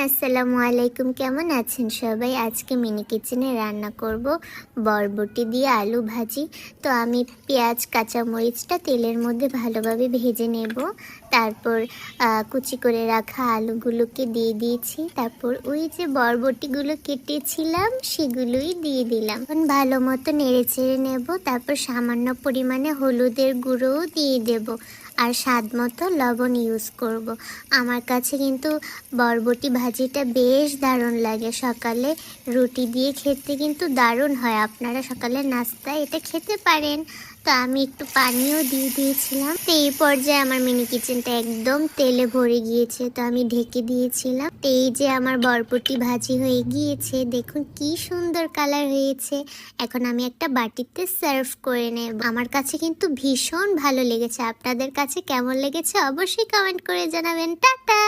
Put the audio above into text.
আসসালামু আলাইকুম। কেমন আছেন সবাই? আজকে মিনি কিচেনে রান্না করব বরবটি দিয়ে আলু ভাজি। তো আমি পেঁয়াজ কাঁচামরিচটা তেলের মধ্যে ভালোভাবে ভেজে নেব। তারপর কুচি করে রাখা আলুগুলোকে দিয়ে দিয়েছি। তারপর ওই যে বরবটিগুলো কেটেছিলাম সেগুলোই দিয়ে দিলাম। এখন ভালো মতো নেড়ে চেড়ে নেব। তারপর সামান্য পরিমাণে হলুদের গুঁড়োও দিয়ে দেব আর স্বাদ মতো লবণ ইউজ করব। আমার কাছে কিন্তু বরবটি ভাজিটা বেশ দারুণ লাগে। সকালে রুটি দিয়ে খেতে কিন্তু দারুণ হয়। আপনারা সকালে নাস্তায় এটা খেতে পারেন। তো আমি একটু পানিও দিয়ে দিয়েছিলাম। তো এই পর্যায়ে আমার মিনি কিচেনটা একদম তেলে ভরে গিয়েছে, তো আমি ঢেকে দিয়েছিলাম। তো এই যে আমার বরবটি ভাজি হয়ে গিয়েছে, দেখুন কি সুন্দর কালার হয়েছে। এখন আমি একটা বাটিতে সার্ভ করে নেব। আমার কাছে কিন্তু ভীষণ ভালো লেগেছে। আপনাদের কাছে কেমন লেগেছে অবশ্যই কমেন্ট করে জানাবেন। টাটা।